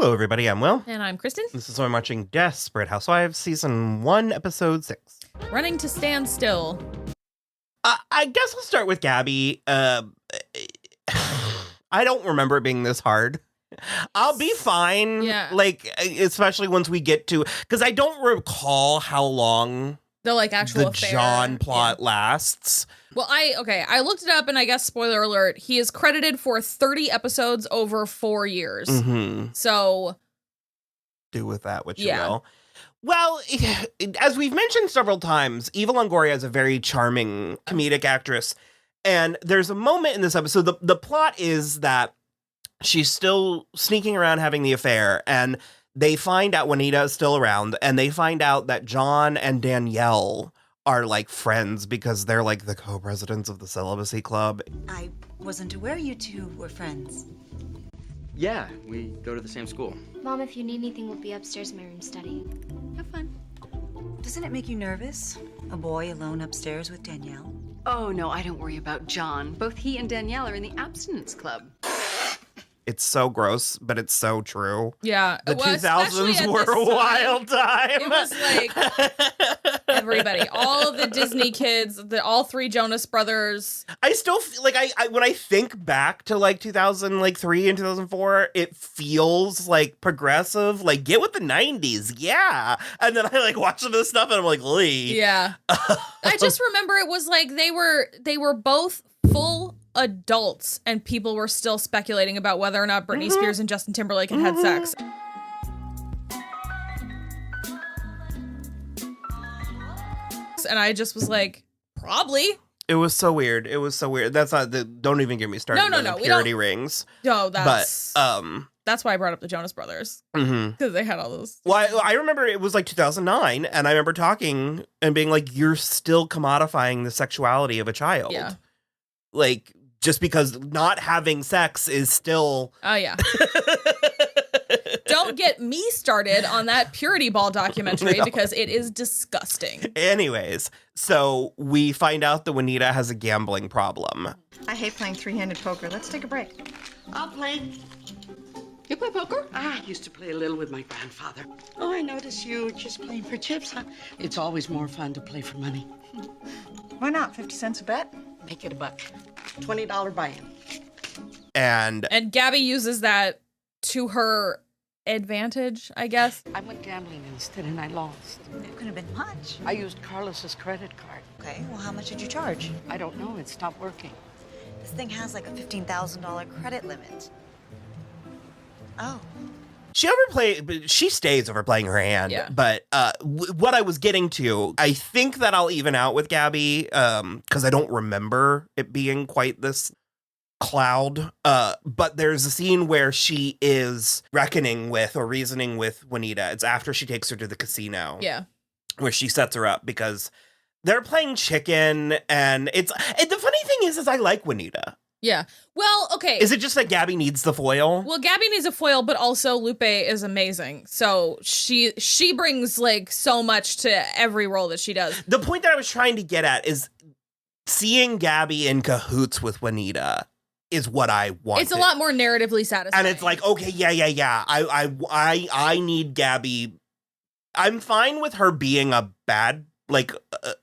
Hello, everybody. I'm Will. And I'm Kristin. This is why I'm watching Desperate Housewives, Season 1, Episode 6. Running to stand still. I guess I'll start with Gabby. I don't remember it being this hard. I'll be fine. Yeah. Like, especially once we get to... Because I don't recall how long The actual the affair. John plot lasts. Well, I looked it up, and I guess, spoiler alert, he is credited for 30 episodes over 4 years. Mm-hmm. So... Do with that what you will. Well, as we've mentioned several times, Eva Longoria is a very charming comedic actress. And there's a moment in this episode, the plot is that she's still sneaking around having the affair, and they find out Juanita is still around, and they find out that John and Danielle are like friends because they're like the co-presidents of the celibacy club. I wasn't aware you two were friends. Yeah, we go to the same school. Mom, if you need anything, we'll be upstairs in my room studying. Have fun. Doesn't it make you nervous? A boy alone upstairs with Danielle? Oh, no, I don't worry about John. Both he and Danielle are in the abstinence club. It's so gross, but it's so true. Yeah. The 2000s were a wild time. It was like everybody, all of the Disney kids, all three Jonas brothers. I still feel like I when I think back to like 2003 and 2004, it feels like progressive. Like, get with the 90s, yeah. And then I like watch some of this stuff and I'm like, Lee. Yeah. I just remember it was like they were both full adults and people were still speculating about whether or not Britney Spears and Justin Timberlake had had sex. And I just was like, probably. It was so weird. That's not don't even get me started on the purity rings. No, that's but that's why I brought up the Jonas Brothers. Because they had all those. Well, I remember it was like 2009, and I remember talking and being like, you're still commodifying the sexuality of a child. Yeah. Like, just because not having sex is still... Oh, yeah. Don't get me started on that Purity Ball documentary because it is disgusting. Anyways, so we find out that Juanita has a gambling problem. I hate playing three-handed poker. Let's take a break. I'll play. You play poker? I used to play a little with my grandfather. Oh, I notice you just playing for chips, huh? It's always more fun to play for money. Why not? 50 cents a bet? Make it $1. $20 buy-in. And Gabby uses that to her advantage, I guess. I went gambling instead and I lost. It couldn't have been much. I used Carlos's credit card. Okay, well, how much did you charge? I don't know. It stopped working. This thing has like a $15,000 credit limit. Oh. she stays overplaying her hand. Yeah. But what I was getting to, I think that I'll even out with Gabby because I don't remember it being quite this cloud. But there's a scene where she is reckoning with or reasoning with Juanita. It's after she takes her to the casino. Yeah. Where she sets her up because they're playing chicken, and the funny thing is I like Juanita. Yeah. Well, okay. Is it just that Gabby needs the foil? Well, Gabby needs a foil, but also Lupe is amazing. So she brings like so much to every role that she does. The point that I was trying to get at is seeing Gabby in cahoots with Juanita is what I want. It's a lot more narratively satisfying. And it's like, okay, yeah. I need Gabby. I'm fine with her being a bad, like,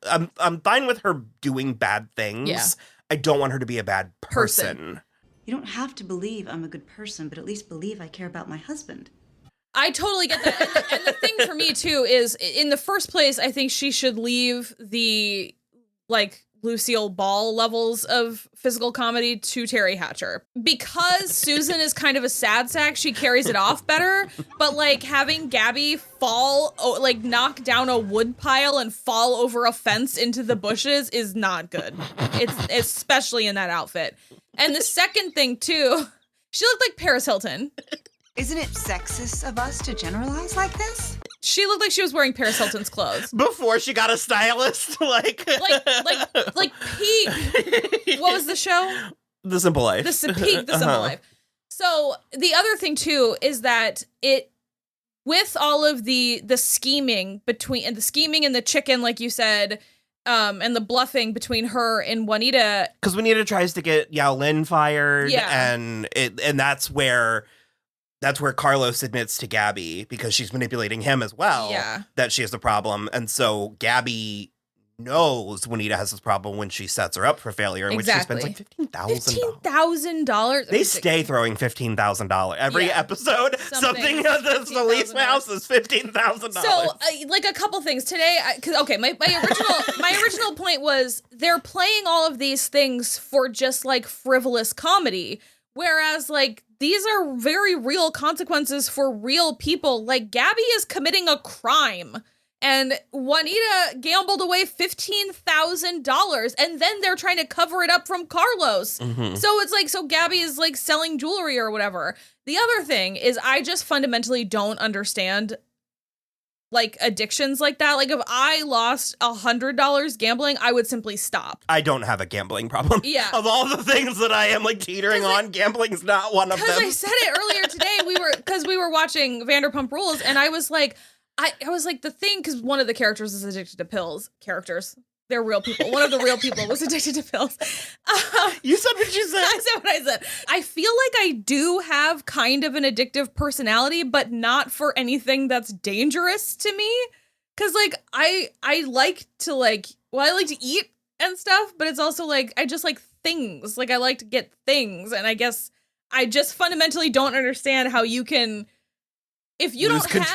I'm fine with her doing bad things. Yeah. I don't want her to be a bad person. You don't have to believe I'm a good person, but at least believe I care about my husband. I totally get that. And the thing for me, too, is in the first place, I think she should leave the, like, Lucille Ball levels of physical comedy to Terry Hatcher. Because Susan is kind of a sad sack, she carries it off better. But, like, having Gabby knock down a wood pile and fall over a fence into the bushes is not good. It's especially in that outfit. And the second thing, too, she looked like Paris Hilton. Isn't it sexist of us to generalize like this? She looked like she was wearing Paris Hilton's clothes. Before she got a stylist, like Peak. What was the show? The Simple Life. The Simple Life. So the other thing too is that it, with all of the scheming and the chicken, like you said, and the bluffing between her and Juanita. Because Juanita tries to get Yao Lin fired, yeah. and that's where that's where Carlos admits to Gabby, because she's manipulating him as well, that she has a problem. And so Gabby knows Juanita has this problem when she sets her up for failure, in which she spends like $15,000. $15,000. They stay throwing $15,000 every episode. Something that's the least mouse is $15,000. So, like a couple things today. My original point was they're playing all of these things for just like frivolous comedy, whereas like these are very real consequences for real people. Like Gabby is committing a crime. And Juanita gambled away $15,000, and then they're trying to cover it up from Carlos. Mm-hmm. So it's like, so Gabby is like selling jewelry or whatever. The other thing is I just fundamentally don't understand like addictions like that. Like if I lost $100 gambling, I would simply stop. I don't have a gambling problem. Yeah. Of all the things that I am like teetering on, gambling's not one of them. Because I said it earlier today, we were watching Vanderpump Rules, and I was like, I was like, the thing, because one of the characters is addicted to pills. They're real people. One of the real people was addicted to pills. You said what you said. I said what I said. I feel like I do have kind of an addictive personality, but not for anything that's dangerous to me. Because, like, I like to eat and stuff, but it's also, like, I just like things. Like, I like to get things. And I guess I just fundamentally don't understand how you can... If you don't have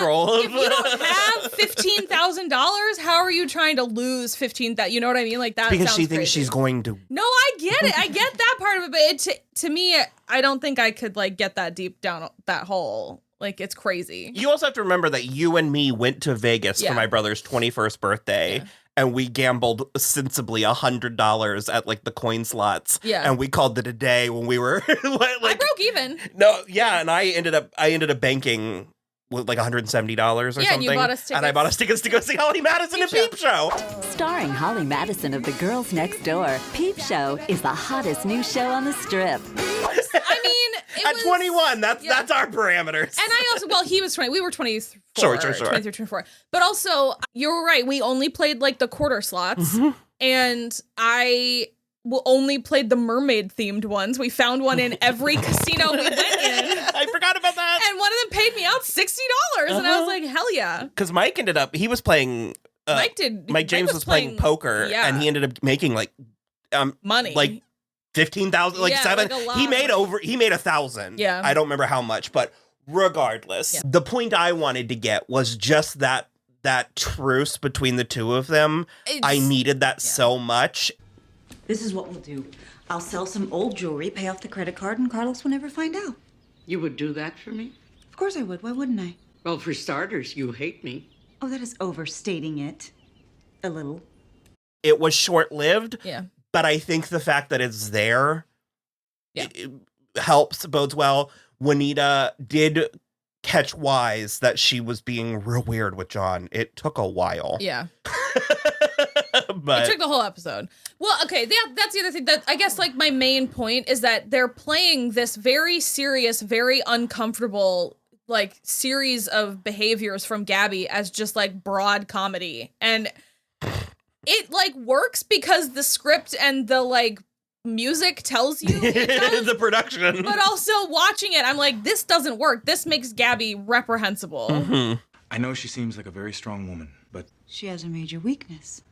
$15,000, how are you trying to lose $15,000? You know what I mean? Like that. Because she thinks crazy. She's going to. No, I get it. I get that part of it, but to me, I don't think I could like get that deep down that hole. Like it's crazy. You also have to remember that you and me went to Vegas for my brother's 21st birthday. Yeah. And we gambled sensibly $100 at like the coin slots. Yeah. And we called it a day when we were like, I broke even. No, yeah, and I ended up banking with like $170 or something. And you bought us tickets. And I bought us tickets to go see Holly Madison at Peep Show. Starring Holly Madison of The Girls Next Door, Peep Show is the hottest new show on the Strip. I mean, at 21, that's our parameters. And I also, he was 20. We were 24. Sure. 23, 24. But also, you're right. We only played like the quarter slots. Mm-hmm. And I only played the mermaid themed ones. We found one in every casino we went in. I forgot about that. And one of them paid me out $60. And I was like, hell yeah. Because Mike he was playing. Mike James was playing poker, and he ended up making like money, like 15,000, like $7. Like he made $1,000. Yeah, I don't remember how much, but regardless, the point I wanted to get was just that truce between the two of them. I needed that so much. This is what we'll do. I'll sell some old jewelry, pay off the credit card, and Carlos will never find out. You would do that for me? Of course I would. Why wouldn't I? Well, for starters, you hate me. Oh, that is overstating it. A little. It was short-lived. Yeah. But I think the fact that it's there it helps, bodes well. Juanita did catch wise that she was being real weird with John. It took a while. Yeah. But it took the whole episode. Well, okay, that's the other thing. That I guess like my main point is that they're playing this very serious, very uncomfortable like series of behaviors from Gabby as just like broad comedy. And it like works because the script and the like music tells you it does, the production. But also watching it, I'm like, this doesn't work. This makes Gabby reprehensible. Mm-hmm. I know she seems like a very strong woman, but she has a major weakness.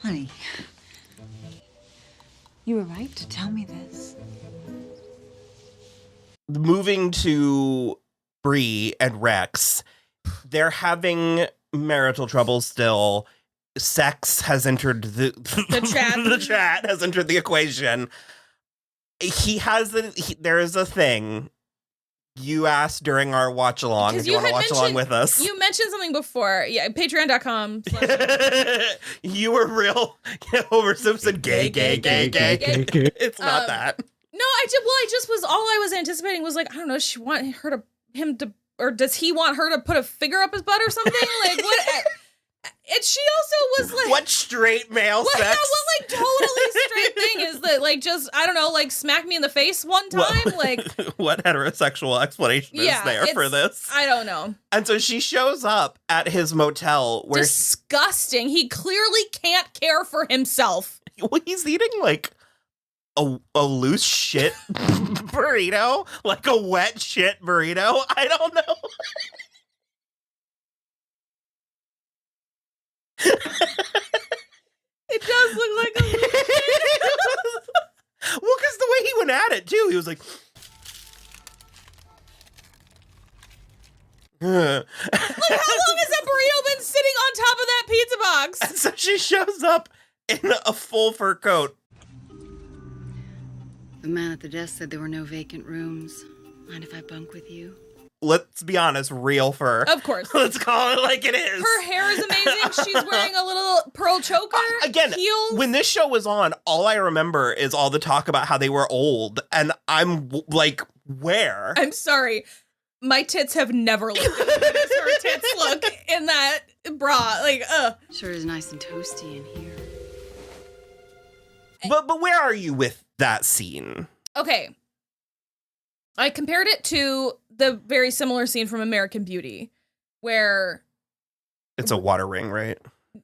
Honey, you were right to tell me this. Moving to Bree and Rex, they're having marital trouble still. Sex has entered the chat. The chat has entered the equation. There is a thing. You asked during our watch along if you want to watch along with us. You mentioned something before. Yeah, patreon.com. You were real Homer Simpson gay. It's not that. No, I just was all I was anticipating was like, I don't know, she want him to or does he want her to put a figure up his butt or something? Like what? And she also was like, what straight male sex? What like totally straight thing is that like just I don't know, like smack me in the face one time? Like what heterosexual explanation is there for this? I don't know. And so she shows up at his motel where disgusting. He clearly can't care for himself. Well, he's eating like a loose shit burrito? Like a wet shit burrito? I don't know. It does look like a little shit. Well, because the way he went at it, too, he was like... Like, how long has that burrito been sitting on top of that pizza box? And so she shows up in a full fur coat. The man at the desk said there were no vacant rooms. Mind if I bunk with you? Let's be honest, real fur. Of course. Let's call it like it is. Her hair is amazing. She's wearing a little pearl choker. Again, heels. when this show was on, all I remember is all the talk about how they were old. And I'm like, where? I'm sorry. My tits have never looked as good as her tits look in that bra. Like, ugh. Sure is nice and toasty in here. But where are you with that scene? Okay. I compared it to the very similar scene from American Beauty, where It's a water ring, right?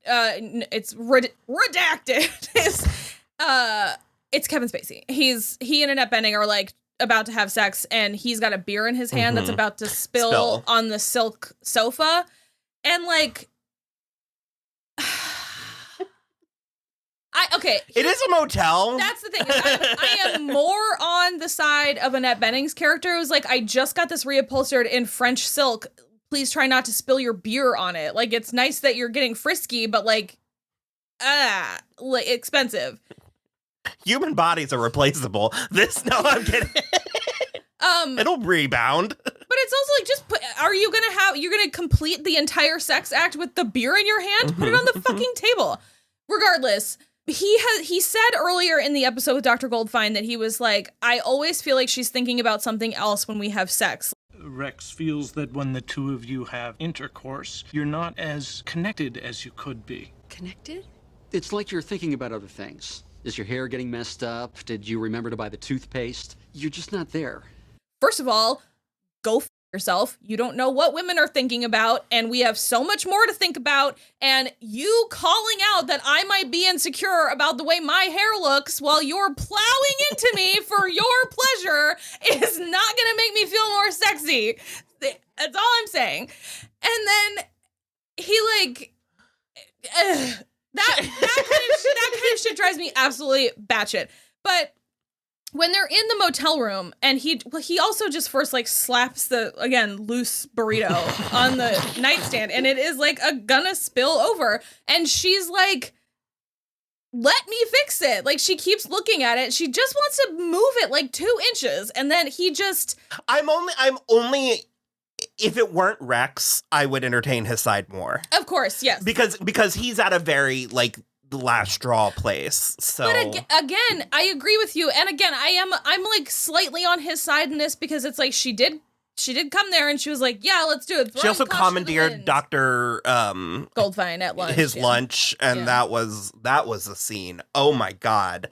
it's redacted. It's Kevin Spacey. He and Annette Bening are like about to have sex, and he's got a beer in his hand that's about to spill on the silk sofa, and like. It is a motel. That's the thing. I am more on the side of Annette Bening's character. It was like, I just got this reupholstered in French silk. Please try not to spill your beer on it. Like, it's nice that you're getting frisky, but like expensive. Human bodies are replaceable. I'm kidding. It'll rebound. But it's also like, you're gonna complete the entire sex act with the beer in your hand? Put it on the fucking table. Regardless, he said earlier in the episode with Dr. Goldfine that he was like, I always feel like she's thinking about something else when we have sex. Rex feels that when the two of you have intercourse, you're not as connected as you could be. Connected? It's like you're thinking about other things. Is your hair getting messed up? Did you remember to buy the toothpaste? You're just not there. First of all, go f yourself. You don't know what women are thinking about, and we have so much more to think about, and you calling out that I might be insecure about the way my hair looks while you're plowing into me for your pleasure is not gonna make me feel more sexy. That's all I'm saying. And then he like that kind of shit drives me absolutely batshit. But when they're in the motel room, and he also just first like slaps the, again, loose burrito on the nightstand, and it is like gonna spill over, and she's like, let me fix it. Like, she keeps looking at it. She just wants to move it like 2 inches, and then he just... I'm only if it weren't Rex, I would entertain his side more. Of course, yes. Because he's at a very like last straw place. So, but again, I agree with you. And again, I'm like slightly on his side in this, because it's like she did come there and she was like, yeah, let's do it. She also commandeered Dr. Goldfine at lunch. His lunch, and that was a scene. Oh my God.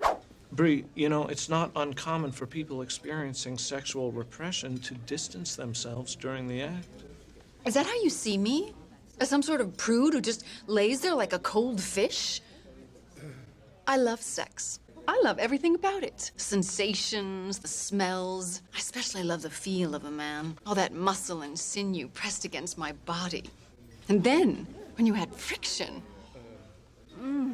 Bree, it's not uncommon for people experiencing sexual repression to distance themselves during the act. Is that how you see me? As some sort of prude who just lays there like a cold fish? I love sex. I love everything about it. Sensations, the smells. I especially love the feel of a man. All that muscle and sinew pressed against my body. And then, when you had friction. The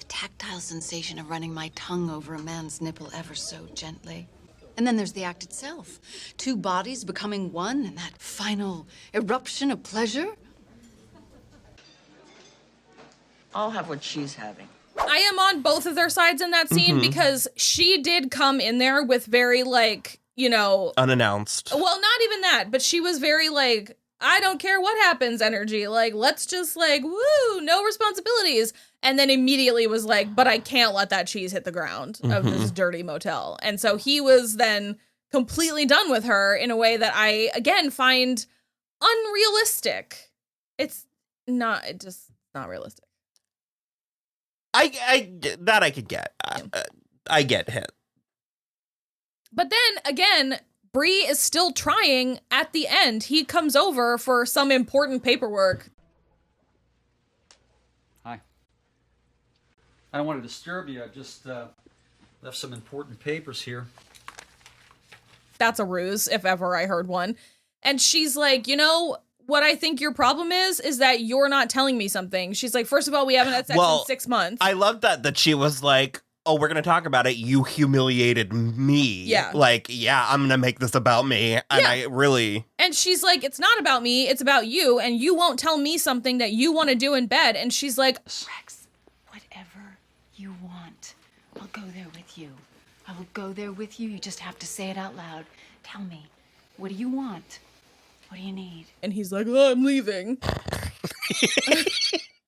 tactile sensation of running my tongue over a man's nipple ever so gently. And then there's the act itself. 2 bodies becoming one, and that final eruption of pleasure. I'll have what she's having. I am on both of their sides in that scene, because she did come in there with very, like, unannounced. Well, not even that, but she was very, like, I don't care what happens energy. Like, let's just, like, woo, no responsibilities. And then immediately was like, but I can't let that cheese hit the ground of this dirty motel. And so he was then completely done with her in a way that I, again, find unrealistic. It's just not realistic. I could get. I get hit. But then again, Bree is still trying at the end. He comes over for some important paperwork. Hi. I don't want to disturb you. I just left some important papers here. that's a ruse if ever I heard one. And she's like, you know, what I think your problem is that you're not telling me something. She's like, first of all, we haven't had sex in 6 months. I love that she was like, oh, we're going to talk about it. You humiliated me. Yeah. Like, yeah, I'm going to make this about me. And I really... And she's like, it's not about me. It's about you. And you won't tell me something that you want to do in bed. And she's like, Rex, whatever you want, I'll go there with you. I will go there with you. You just have to say it out loud. Tell me, what do you want? What do you need? And he's like, oh, I'm leaving.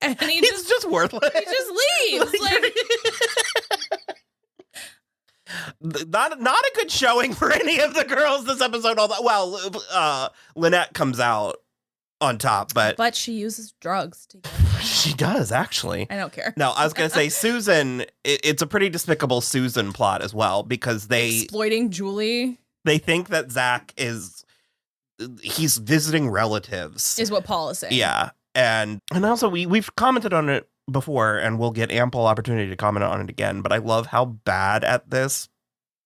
And he's just worthless. He just leaves. Not a good showing for any of the girls this episode. Well, Lynette comes out on top, but she uses drugs to get she does, actually. I don't care. No, I was going to say Susan, it's a pretty despicable Susan plot as well, because exploiting Julie. They think that Zach he's visiting relatives. Is what Paul is saying. Yeah. And also we've commented on it before, and we'll get ample opportunity to comment on it again, but I love how bad at this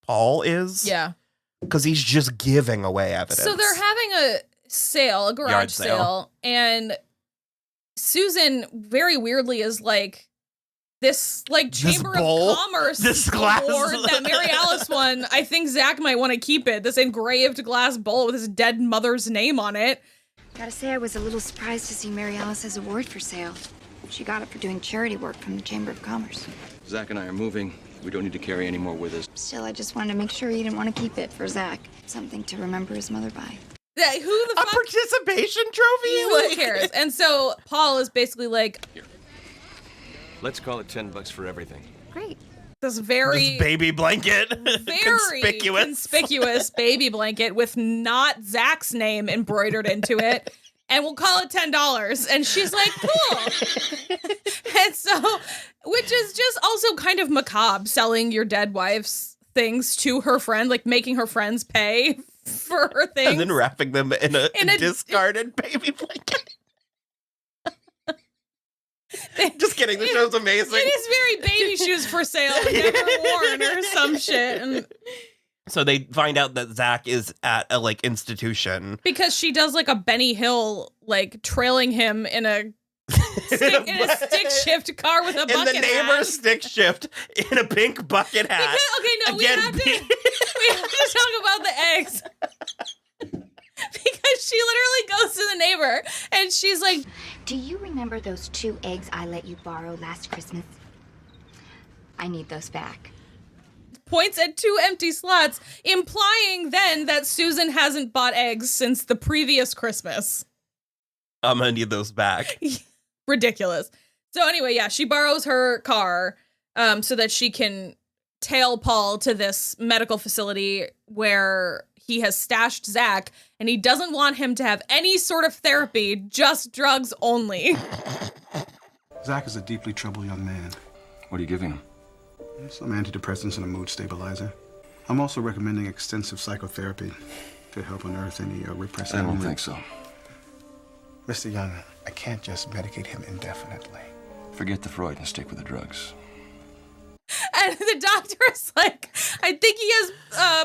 Paul is. Yeah. Because he's just giving away evidence. So they're having a garage Yard sale, and Susan very weirdly is like, this Chamber of Commerce this glass award that Mary Alice won, I think Zach might want to keep it. This engraved glass bowl with his dead mother's name on it. Gotta say, I was a little surprised to see Mary Alice's award for sale. She got it for doing charity work from the Chamber of Commerce. Zach and I are moving. We don't need to carry any more with us. Still, I just wanted to make sure you didn't want to keep it for Zach. Something to remember his mother by. Yeah, who the fuck? A participation trophy? Who cares? And so Paul is basically like, here. Let's call it $10 for everything. Great. This baby blanket. Very conspicuous baby blanket with not Zach's name embroidered into it. And we'll call it $10. And she's like, cool. And so, which is just also kind of macabre, selling your dead wife's things to her friend, like making her friends pay for her things. And then wrapping them in a discarded baby blanket. Just kidding. The show's amazing. It is very baby shoes for sale, but never worn or some shit. And so they find out that Zach is at a institution because she does a Benny Hill trailing him in a stick shift car with a bucket hat. In the neighbor's stick shift in a pink bucket hat. We have to talk about the eggs. Because she literally goes to the neighbor and she's like, do you remember those 2 eggs I let you borrow last Christmas? I need those back. Points at 2 empty slots, implying then that Susan hasn't bought eggs since the previous Christmas. I'm gonna need those back. Ridiculous. So anyway, yeah, she borrows her car so that she can tail Paul to this medical facility where he has stashed Zach, and he doesn't want him to have any sort of therapy, just drugs only. Zach is a deeply troubled young man. What are you giving him? Some antidepressants and a mood stabilizer. I'm also recommending extensive psychotherapy to help unearth any repressive. I don't think so. Mr. Young, I can't just medicate him indefinitely. Forget the Freud and stick with the drugs. And the doctor is like, I think he has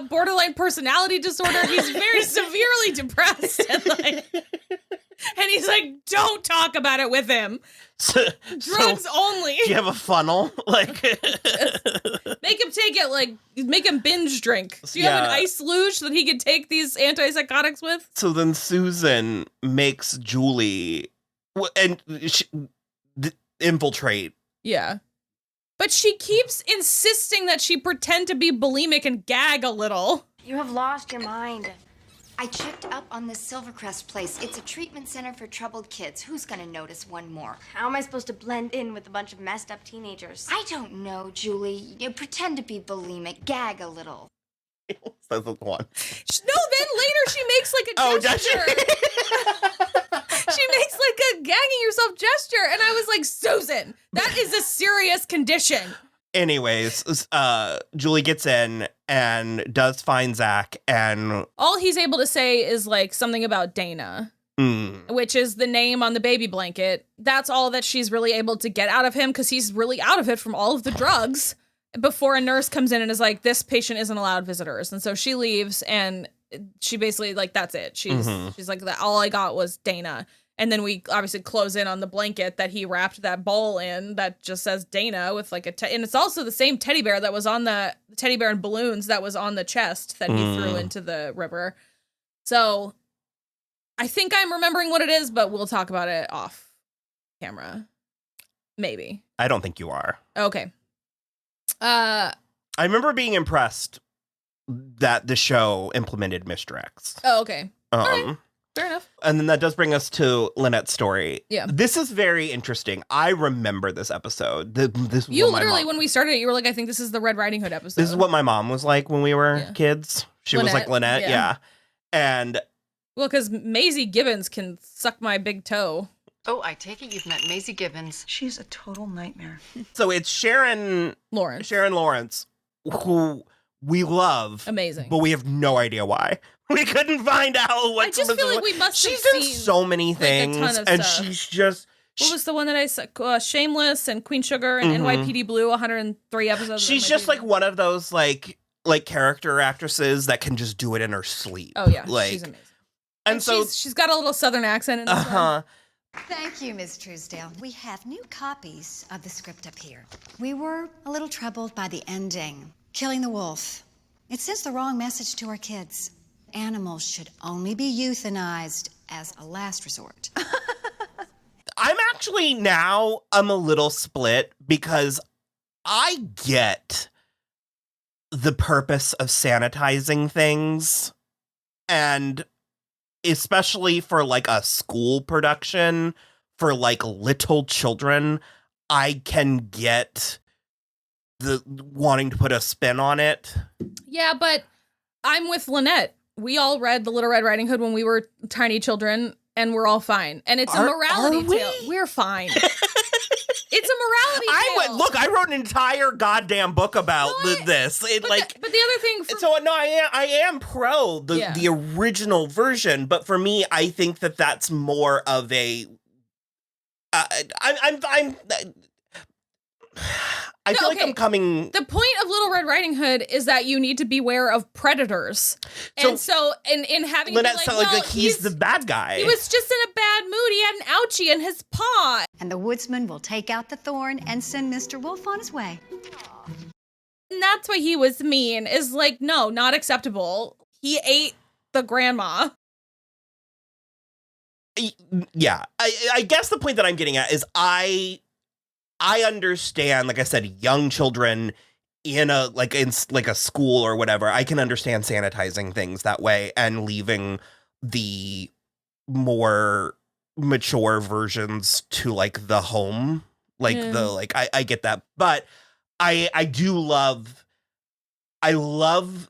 borderline personality disorder. He's very severely depressed. And he's like, don't talk about it with him. Drugs only. Do you have a funnel? Make him take it, make him binge drink. Do you have an ice luge that he could take these antipsychotics with? So then Susan makes Julie infiltrate. Yeah. But she keeps insisting that she pretend to be bulimic and gag a little. You have lost your mind. I checked up on this Silvercrest place. It's a treatment center for troubled kids. Who's gonna notice one more? How am I supposed to blend in with a bunch of messed up teenagers? I don't know, Julie. You pretend to be bulimic. Gag a little. Says the one. No, then later she makes a gesture. She makes a gagging yourself gesture. And I was like, Susan, that is a serious condition. Anyways, Julie gets in and does find Zach, and all he's able to say is something about Dana, which is the name on the baby blanket. That's all that she's really able to get out of him because he's really out of it from all of the drugs. before a nurse comes in and is like, this patient isn't allowed visitors. And so she leaves and she basically like, that's it. She's like, all I got was Dana. And then we obviously close in on the blanket that he wrapped that bowl in that just says Dana with like and it's also the same teddy bear that was on the teddy bear and balloons that was on the chest that he threw into the river. So I think I'm remembering what it is, but we'll talk about it off camera. Maybe. I don't think you are. Okay. I remember being impressed that the show implemented misdirects. Oh, okay. All right. Fair enough. And then that does bring us to Lynette's story. Yeah. This is very interesting. I remember this episode. You literally, when we started it, you were like, I think this is the Red Riding Hood episode. This is what my mom was like when we were kids. She was like Lynette. Yeah. And. Well, because Maisie Gibbons can suck my big toe. Oh, I take it you've met Maisie Gibbons. She's a total nightmare. So it's Sharon Lawrence, who we love. Amazing. But we have no idea why. We couldn't find out what. I just feel like we must have She's seen done so many things, like, a ton of and stuff. she's just. What was the one that I said? Shameless and Queen Sugar and NYPD Blue, 103 episodes. She's just like one of those like character actresses that can just do it in her sleep. Oh yeah, like, she's amazing. And so she's got a little Southern accent in this one. Thank you, Ms. Truesdale. We have new copies of the script up here. We were a little troubled by the ending, killing the wolf. It sends the wrong message to our kids. Animals should only be euthanized as a last resort. I'm a little split because I get the purpose of sanitizing things, and especially for like a school production for like little children, I can get the wanting to put a spin on it. Yeah, but I'm with Lynette. We all read The Little Red Riding Hood when we were tiny children, and we're all fine. And it's a morality tale. We're fine. It's a morality tale. I wrote an entire goddamn book about this. But the other thing, I am pro the original version, but for me, I think that's more of a. I feel like I'm coming. The point of Little Red Riding Hood is that you need to beware of predators, and so in having Lynette sounds like he's the bad guy. He was just in a bad mood. He had an ouchie in his paw, And the woodsman will take out the thorn and send Mr. Wolf on his way. and that's why he was mean. Is like, no, not acceptable. He ate the grandma. Yeah, I guess the point that I'm getting at is I understand, like I said, young children in a school or whatever. I can understand sanitizing things that way and leaving the more mature versions to like the home, I get that, but I love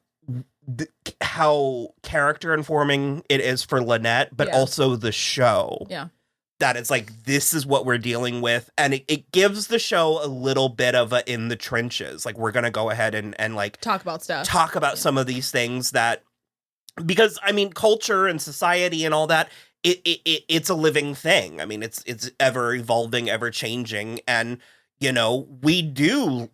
how character informing it is for Lynette, but also the show. Yeah. That it's like, this is what we're dealing with. And it gives the show a little bit of a in the trenches. Like, we're going to go ahead and like talk about stuff. Talk about some of these things that, because I mean, culture and society and all that, it's a living thing. I mean, it's ever evolving, ever changing. And, you know, we do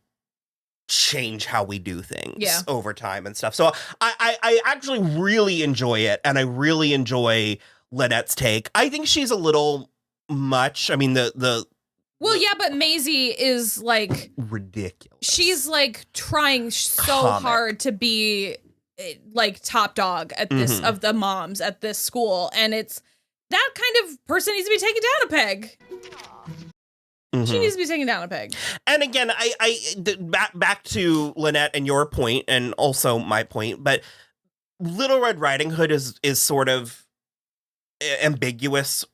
change how we do things over time and stuff. So I actually really enjoy it. And I really enjoy Lynette's take. I think she's a little much. I mean, but Maisie is like ridiculous. She's like trying so Comic. hard to be like top dog at this of the moms at this school, and it's that kind of person needs to be taken down a peg. She needs to be taken down a peg. And again, back to Lynette and your point, and also my point, but Little Red Riding Hood is sort of ambiguous,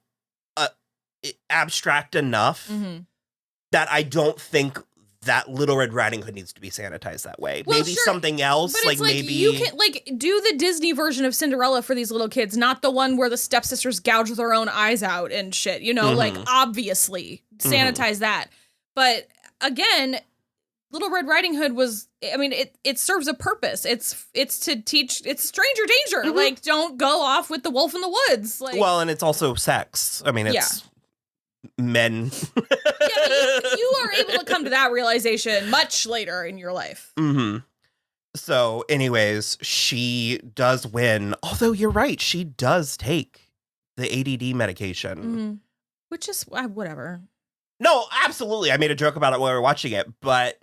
abstract enough that I don't think that Little Red Riding Hood needs to be sanitized that way. Well, maybe something else, but maybe you can do the Disney version of Cinderella for these little kids, not the one where the stepsisters gouge their own eyes out and shit. You know, like obviously sanitize that. But again, Little Red Riding Hood was, I mean, it serves a purpose. It's to teach, it's stranger danger. Like, don't go off with the wolf in the woods. Like, well, and it's also sex. I mean, it's men. Yeah, but you are able to come to that realization much later in your life. Mm-hmm. So, anyways, she does win. Although you're right, she does take the ADD medication. Mm-hmm. Which is whatever. No, absolutely. I made a joke about it while we were watching it, but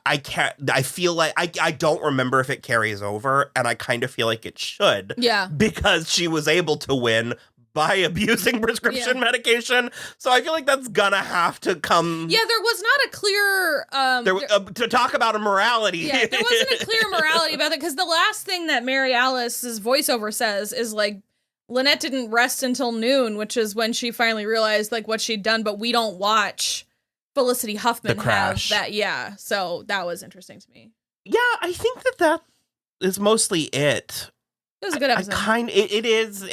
I can't. I feel like I don't remember if it carries over, and I kind of feel like it should. Yeah. Because she was able to win by abusing prescription medication. So I feel like that's gonna have to come. Yeah, there was not a clear to talk about a morality. Yeah, there wasn't a clear morality about it, because the last thing that Mary Alice's voiceover says is like, Lynette didn't rest until noon, which is when she finally realized like what she'd done, but we don't watch Felicity Huffman have that. Yeah, so that was interesting to me. Yeah, I think that is mostly it. It was a good episode. It is.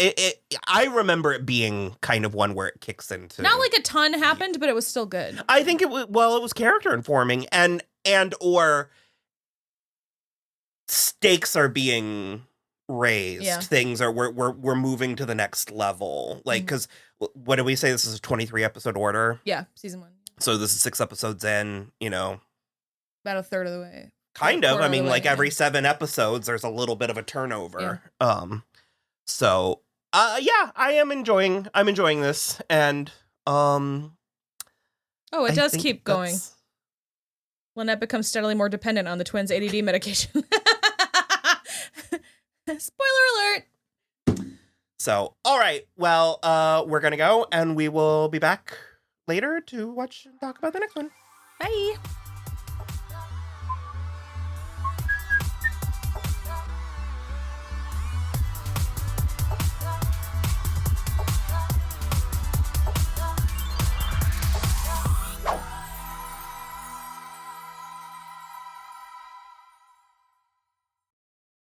I remember it being kind of one where it kicks into. Not like a ton happened, but it was still good. I think it was character informing and or stakes are being raised. Yeah. Things are we're moving to the next level. Like, because what did we say? This is a 23 episode order. Yeah, season 1. So this is 6 episodes in. About a third of the way. Kind of. I mean, like every 7 episodes, there's a little bit of a turnover. Yeah. So, yeah, I'm enjoying this, and oh, it does keep going. Lynette becomes steadily more dependent on the twins' ADD medication. Spoiler alert. So, all right. Well, we're gonna go, and we will be back later to watch and talk about the next one. Bye.